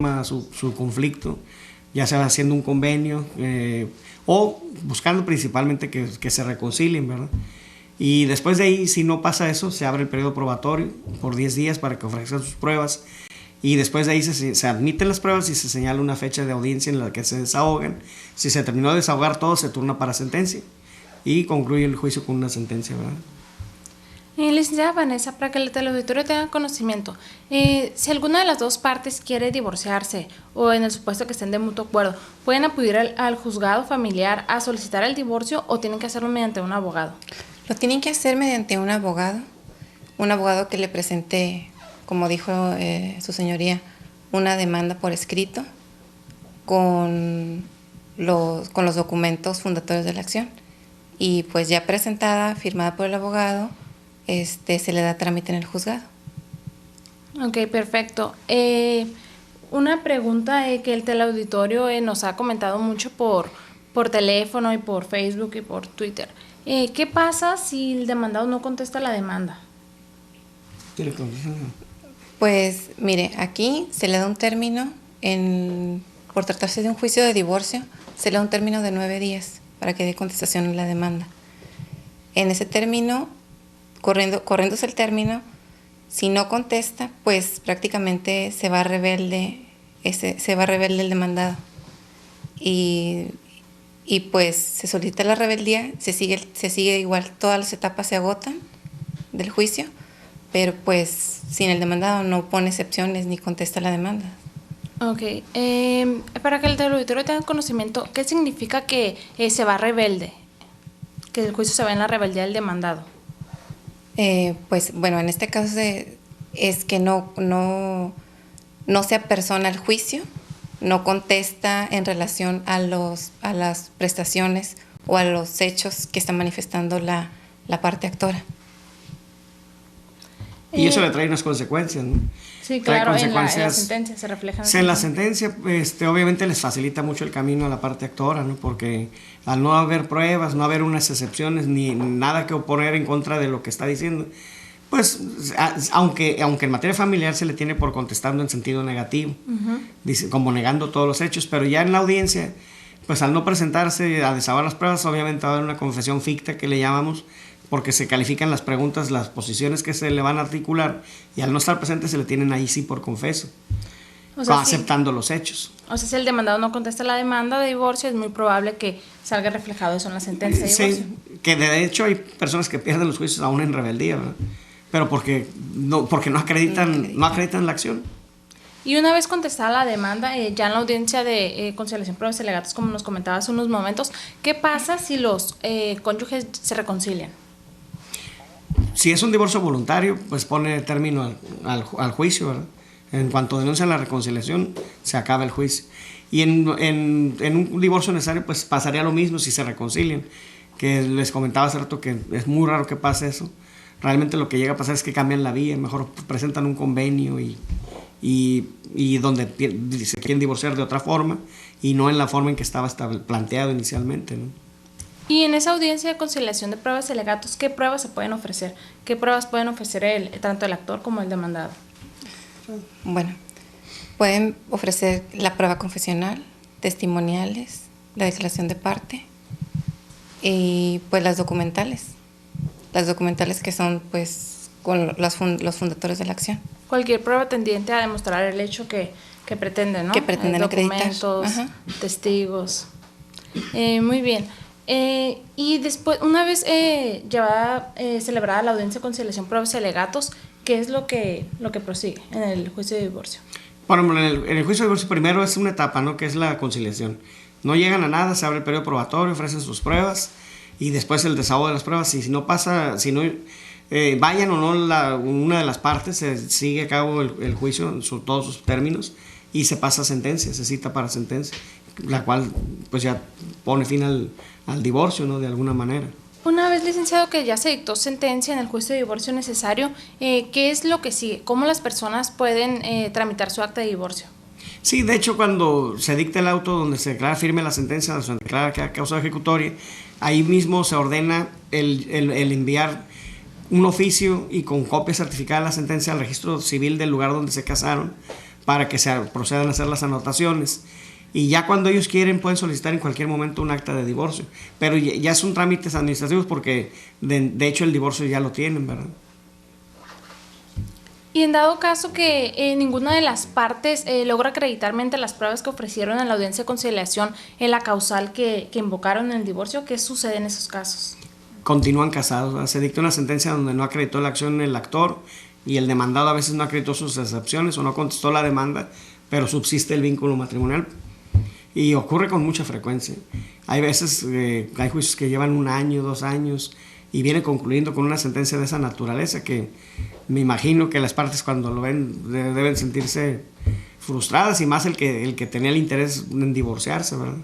su conflicto, ya sea haciendo un convenio o buscando principalmente que se reconcilien, ¿verdad? Y después de ahí, si no pasa eso, se abre el periodo probatorio por 10 días para que ofrezcan sus pruebas, y después de ahí se admiten las pruebas y se señala una fecha de audiencia en la que se desahogan. Si se terminó de desahogar todo, se turna para sentencia y concluye el juicio con una sentencia, ¿verdad? Licenciada Vanessa, para que el teleauditorio tenga conocimiento, si alguna de las dos partes quiere divorciarse o en el supuesto que estén de mutuo acuerdo, ¿pueden acudir al juzgado familiar a solicitar el divorcio o tienen que hacerlo mediante un abogado? Lo tienen que hacer mediante un abogado que le presente, como dijo su señoría, una demanda por escrito con los documentos fundatorios de la acción. Y pues ya presentada, firmada por el abogado, se le da trámite en el juzgado. Ok, perfecto. Una pregunta que el teleauditorio nos ha comentado mucho por teléfono y por Facebook y por Twitter. ¿Qué pasa si el demandado no contesta la demanda? Pues mire, aquí se le da un término, por tratarse de un juicio de divorcio, se le da un término de 9 días para que dé contestación a la demanda. En ese término, corriéndose el término, si no contesta, pues prácticamente se va rebelde el demandado. Y pues se solicita la rebeldía, se sigue igual, todas las etapas se agotan del juicio, pero pues sin el demandado no pone excepciones ni contesta la demanda. Ok, para que el teleauditorio tenga conocimiento, ¿qué significa que se va rebelde? Que el juicio se va en la rebeldía del demandado. Pues bueno, en este caso es que no se apersona al juicio, no contesta en relación a las prestaciones o a los hechos que está manifestando la parte actora. Y eso le trae unas consecuencias, ¿no? Sí, claro, en la sentencia se refleja. En la sentencia, obviamente les facilita mucho el camino a la parte actora, ¿no? Porque al no haber pruebas, no haber unas excepciones ni nada que oponer en contra de lo que está diciendo, pues aunque en materia familiar se le tiene por contestando en sentido negativo, dice, como negando todos los hechos, pero ya en la audiencia, pues al no presentarse a desahogar las pruebas, obviamente va a haber una confesión ficta que le llamamos, porque se califican las preguntas, las posiciones que se le van a articular, y al no estar presente se le tienen ahí sí por confeso, o sea, aceptando los hechos. O sea, si el demandado no contesta la demanda de divorcio, es muy probable que salga reflejado eso en la sentencia de divorcio. Sí, que de hecho hay personas que pierden los juicios aún en rebeldía, ¿verdad? Pero porque no acreditan la acción. Y una vez contestada la demanda, ya en la audiencia de conciliación de pruebas y alegatos, como nos comentaba hace unos momentos, ¿qué pasa si los cónyuges se reconcilian? Si es un divorcio voluntario, pues pone término al juicio, ¿verdad? En cuanto denuncian la reconciliación, se acaba el juicio. Y en un divorcio necesario, pues pasaría lo mismo si se reconcilian, que les comentaba hace rato que es muy raro que pase eso. Realmente lo que llega a pasar es que cambian la vía, mejor presentan un convenio y donde se quieren divorciar de otra forma y no en la forma en que estaba planteado inicialmente, ¿no? Y en esa audiencia de conciliación de pruebas y alegatos, ¿qué pruebas se pueden ofrecer? ¿Qué pruebas pueden ofrecer tanto el actor como el demandado? Bueno, pueden ofrecer la prueba confesional, testimoniales, la declaración de parte y pues las documentales que son pues con los fundatores de la acción. Cualquier prueba tendiente a demostrar el hecho que pretenden, ¿no? Que pretenden acreditar. Documentos, testigos. Muy bien. Y después, una vez celebrada la audiencia de conciliación, pruebas y alegatos, ¿qué es lo que prosigue en el juicio de divorcio? Bueno, en el juicio de divorcio primero es una etapa, ¿no? Que es la conciliación. No llegan a nada, se abre el periodo probatorio, ofrecen sus pruebas y después el desahogo de las pruebas. Y si no pasa, si no vayan o no una de las partes, se sigue a cabo el juicio en todos sus términos y se pasa a sentencia, se cita para sentencia, la cual pues ya pone fin al divorcio, ¿no? De alguna manera. Una vez, licenciado, que ya se dictó sentencia en el juicio de divorcio necesario, ¿qué es lo que sigue? ¿Cómo las personas pueden tramitar su acta de divorcio? Sí, de hecho, cuando se dicta el auto donde se declara firme la sentencia, donde se declara que ha causado ejecutoria, ahí mismo se ordena el enviar un oficio y con copia certificada de la sentencia al registro civil del lugar donde se casaron para que se procedan a hacer las anotaciones. Y ya cuando ellos quieren pueden solicitar en cualquier momento un acta de divorcio. Pero ya son trámites administrativos porque de hecho el divorcio ya lo tienen, ¿verdad? Y en dado caso que ninguna de las partes logra acreditar mediante las pruebas que ofrecieron en la audiencia de conciliación en la causal que invocaron en el divorcio, ¿qué sucede en esos casos? Continúan casados, ¿verdad? Se dicta una sentencia donde no acreditó la acción el actor y el demandado a veces no acreditó sus excepciones o no contestó la demanda, pero subsiste el vínculo matrimonial. Y ocurre con mucha frecuencia. Hay veces, hay juicios que llevan 1 año, 2 años y viene concluyendo con una sentencia de esa naturaleza que me imagino que las partes cuando lo ven deben sentirse frustradas y más el que tenía el interés en divorciarse, ¿verdad?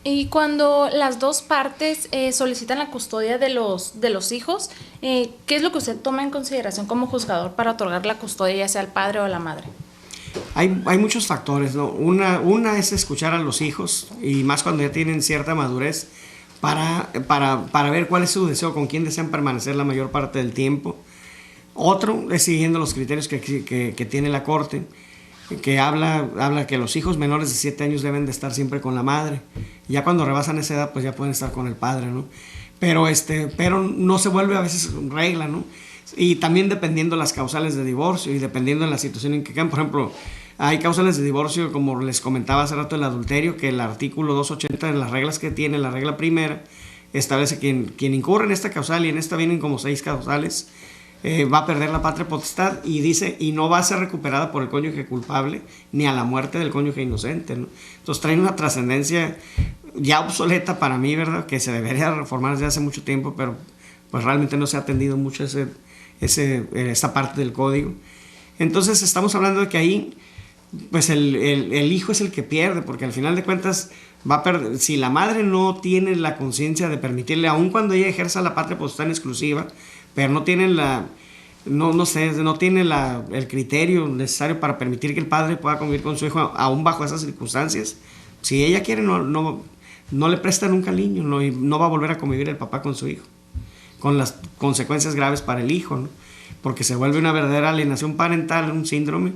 Y cuando las dos partes solicitan la custodia de los hijos, ¿qué es lo que usted toma en consideración como juzgador para otorgar la custodia ya sea al padre o a la madre? Hay muchos factores, ¿no? Una es escuchar a los hijos y más cuando ya tienen cierta madurez para ver cuál es su deseo, con quién desean permanecer la mayor parte del tiempo. Otro es siguiendo los criterios que tiene la Corte, que habla que los hijos menores de 7 años deben de estar siempre con la madre. Ya cuando rebasan esa edad, pues ya pueden estar con el padre, ¿no? Pero no se vuelve a veces regla, ¿no? Y también dependiendo las causales de divorcio y dependiendo de la situación en que quedan. Por ejemplo, hay causales de divorcio, como les comentaba hace rato, el adulterio, que el artículo 280 en las reglas que tiene, la regla primera, establece que quien incurre en esta causal, y en esta vienen como 6 causales, va a perder la patria potestad, y dice, y no va a ser recuperada por el cónyuge culpable, ni a la muerte del cónyuge inocente, ¿no? Entonces traen una trascendencia ya obsoleta para mí, ¿verdad? Que se debería reformar desde hace mucho tiempo, pero pues realmente no se ha atendido mucho esta parte del código. Entonces estamos hablando de que ahí pues el hijo es el que pierde, porque al final de cuentas va a perder. Si la madre no tiene la conciencia de permitirle, aun cuando ella ejerza la patria potestad en exclusiva, pero no tiene no tiene el criterio necesario para permitir que el padre pueda convivir con su hijo aún bajo esas circunstancias, si ella quiere no le presta nunca al niño, no va a volver a convivir el papá con su hijo, con las consecuencias graves para el hijo, ¿no? Porque se vuelve una verdadera alienación parental, un síndrome,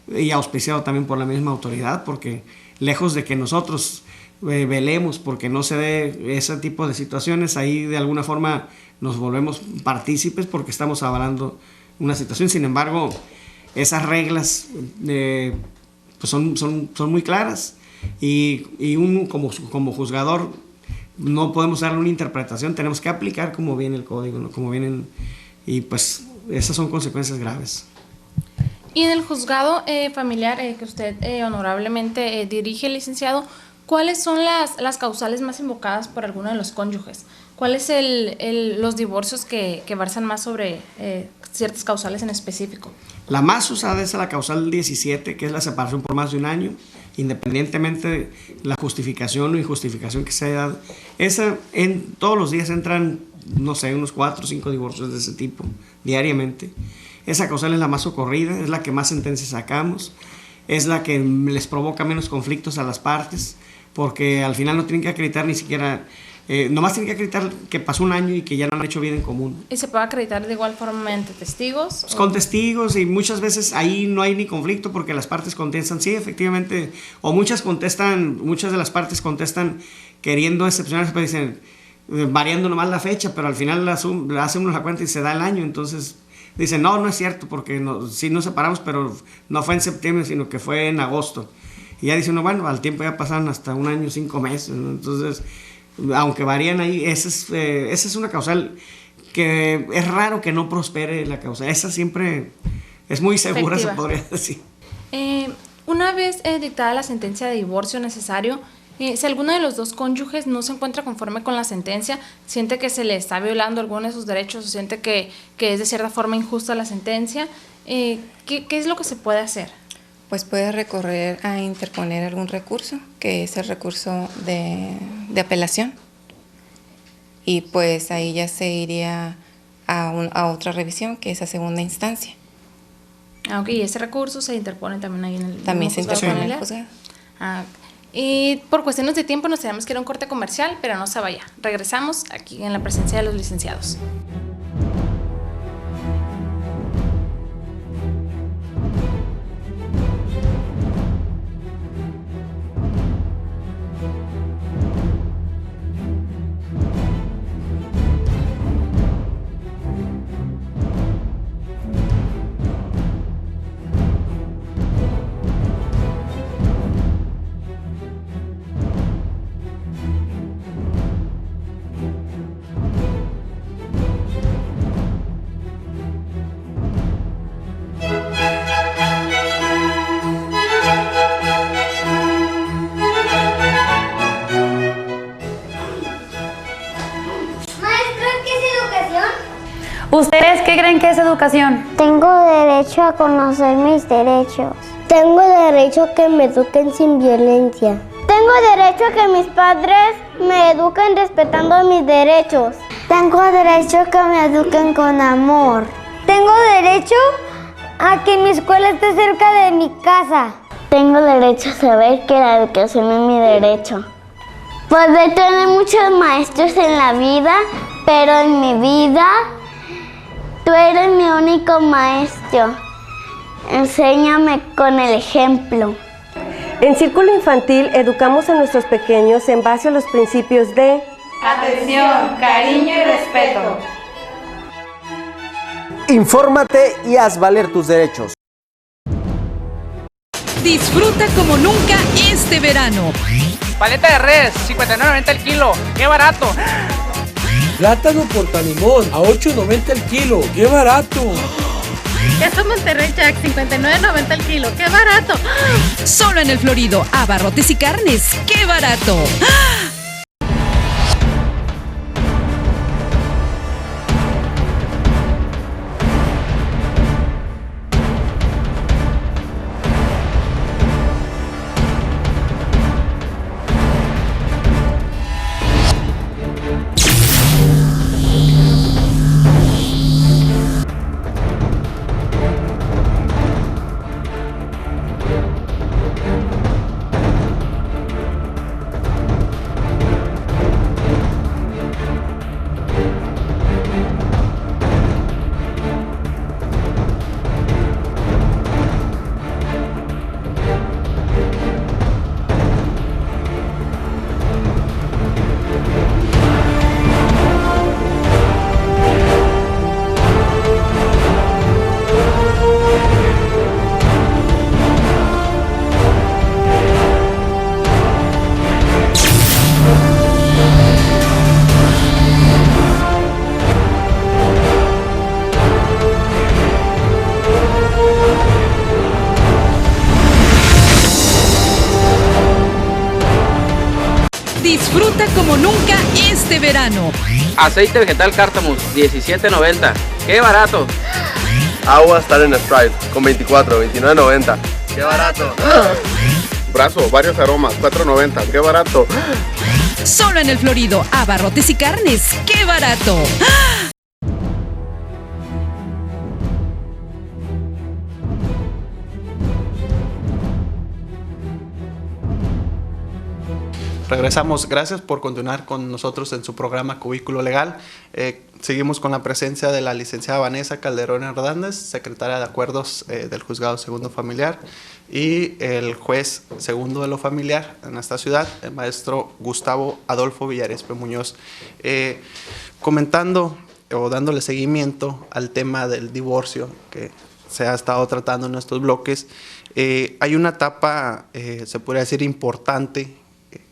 y auspiciado también por la misma autoridad, porque lejos de que nosotros velemos porque no se dé ese tipo de situaciones, ahí de alguna forma nos volvemos partícipes porque estamos avalando una situación. Sin embargo, esas reglas pues son muy claras, y uno como juzgador no podemos darle una interpretación, tenemos que aplicar como viene el código, ¿no? Como vienen, y pues esas son consecuencias graves. Y en el juzgado familiar que usted honorablemente dirige, licenciado, ¿cuáles son las causales más invocadas por alguno de los cónyuges? ¿Cuáles los divorcios que versan más sobre ciertas causales en específico? La más usada es la causal 17, que es la separación por más de 1 año, independientemente de la justificación o injustificación que se haya dado. Todos los días entran, no sé, unos 4 o 5 divorcios de ese tipo, diariamente. Esa causal es la más socorrida, es la que más sentencias sacamos, es la que les provoca menos conflictos a las partes, porque al final no tienen que acreditar ni siquiera, nomás tienen que acreditar que pasó 1 año y que ya no han hecho vida en común. ¿Y se puede acreditar de igual forma mediante testigos? Pues con testigos, y muchas veces ahí no hay ni conflicto porque las partes contestan, sí, efectivamente, o muchas de las partes contestan queriendo excepcionar, pero dicen, variando nomás la fecha, pero al final hace uno la cuenta y se da el año, entonces dicen, no es cierto, porque sí nos separamos, pero no fue en septiembre, sino que fue en agosto. Y ya dice uno, bueno, al tiempo ya pasaron hasta 1 año, 5 meses, ¿no? Entonces, aunque varían ahí, esa es una causal que es raro que no prospere la causal. Esa siempre es muy segura, efectiva, se podría decir. Una vez dictada la sentencia de divorcio necesario, si alguno de los dos cónyuges no se encuentra conforme con la sentencia, siente que se le está violando alguno de sus derechos o siente que es de cierta forma injusta la sentencia, ¿qué es lo que se puede hacer? Pues puede recorrer a interponer algún recurso, que es el recurso de apelación. Y pues ahí ya se iría a otra revisión, que es a segunda instancia. Ok, y ese recurso se interpone también ahí en el También se interpone en el juzgado. Y por cuestiones de tiempo nos tenemos que ir a un corte comercial, pero no se vaya. Regresamos aquí en la presencia de los licenciados. qué creen que es educación? Tengo derecho a conocer mis derechos. Tengo derecho a que me eduquen sin violencia. Tengo derecho a que mis padres me eduquen respetando mis derechos. Tengo derecho a que me eduquen con amor. Tengo derecho a que mi escuela esté cerca de mi casa. Tengo derecho a saber que la educación es mi derecho. Podré tener muchos maestros en la vida, pero en mi vida tú eres mi único maestro. Enséñame con el ejemplo. En Círculo Infantil educamos a nuestros pequeños en base a los principios de Atención, cariño y respeto. Infórmate y haz valer tus derechos. Disfruta como nunca este verano. Paleta de res, 59.90 el kilo. ¡Qué barato! Plátano portalimón a 8.90 el kilo. ¡Qué barato! Queso Monterrey Jack, 59.90 el kilo. ¡Qué barato! Solo en el Florido, abarrotes y carnes. ¡Qué barato! Disfruta como nunca este verano. Aceite vegetal Cártamus, 17.90. ¡Qué barato! Agua Star Sprite con 29.90. ¡Qué barato! Brazo, varios aromas, 4.90. ¡Qué barato! Solo en el Florido, abarrotes y carnes. ¡Qué barato! Regresamos. Gracias por continuar con nosotros en su programa Cubículo Legal. Seguimos con la presencia de la licenciada Vanessa Calderón Hernández, secretaria de Acuerdos del Juzgado Segundo Familiar, y el juez segundo de lo familiar en esta ciudad, el maestro Gustavo Adolfo Villarespe Muñoz. Comentando o dándole seguimiento al tema del divorcio que se ha estado tratando en estos bloques, hay una etapa, se podría decir, importante,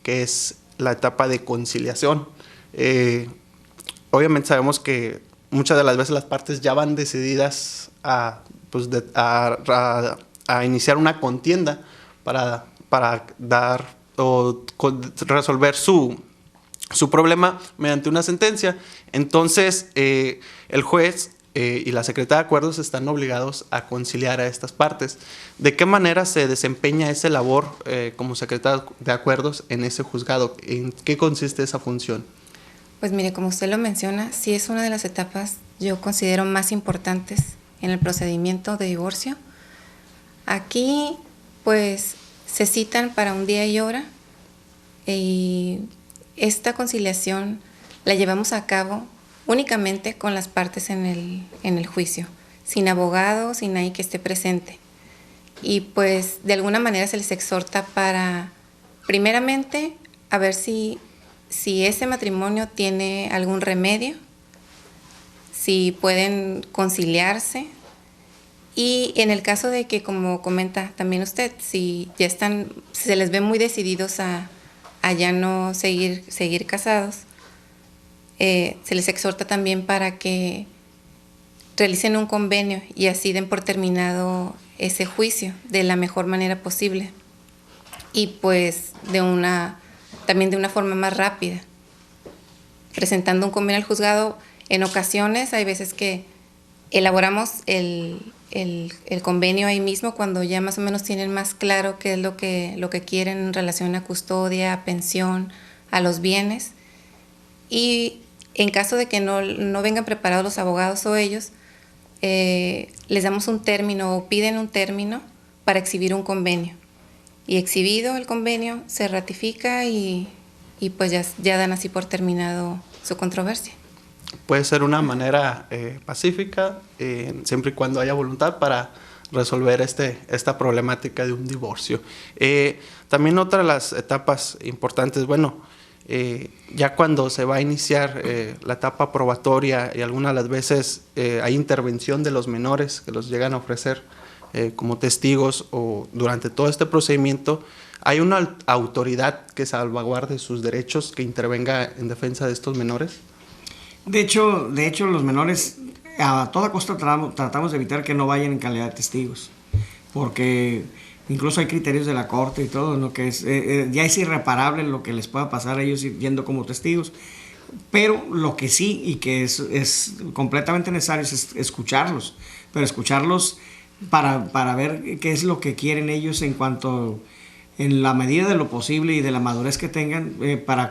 que es la etapa de conciliación. Obviamente sabemos que muchas de las veces las partes ya van decididas a iniciar una contienda para dar o resolver su problema mediante una sentencia. Entonces, el juez y la secretaria de Acuerdos están obligados a conciliar a estas partes. ¿De qué manera se desempeña esa labor como secretaria de Acuerdos en ese juzgado? ¿En qué consiste esa función? Pues mire, como usted lo menciona, sí es una de las etapas yo considero más importantes en el procedimiento de divorcio. Aquí pues se citan para un día y hora y esta conciliación la llevamos a cabo únicamente con las partes en el juicio, sin abogado, sin nadie que esté presente. Y pues de alguna manera se les exhorta para, primeramente, a ver si ese matrimonio tiene algún remedio, si pueden conciliarse. Y en el caso de que, como comenta también usted, si ya se les ve muy decididos a ya no seguir casados, se les exhorta también para que realicen un convenio y así den por terminado ese juicio de la mejor manera posible y pues también de una forma más rápida, presentando un convenio al juzgado. En ocasiones hay veces que elaboramos el convenio ahí mismo cuando ya más o menos tienen más claro qué es lo que quieren en relación a custodia, a pensión, a los bienes. Y en caso de que no vengan preparados los abogados o ellos, les damos un término o piden un término para exhibir un convenio. Y exhibido el convenio se ratifica y pues ya dan así por terminado su controversia. Puede ser una manera pacífica, siempre y cuando haya voluntad para resolver esta problemática de un divorcio. También otra de las etapas importantes, ya cuando se va a iniciar la etapa probatoria y algunas de las veces hay intervención de los menores que los llegan a ofrecer como testigos o durante todo este procedimiento, ¿hay una autoridad que salvaguarde sus derechos, que intervenga en defensa de estos menores? De hecho, los menores a toda costa tratamos de evitar que no vayan en calidad de testigos, porque incluso hay criterios de la corte y todo, ¿no? Que ya es irreparable lo que les pueda pasar a ellos yendo como testigos. Pero lo que sí y que es completamente necesario es escucharlos, pero escucharlos para ver qué es lo que quieren ellos en la medida de lo posible y de la madurez que tengan para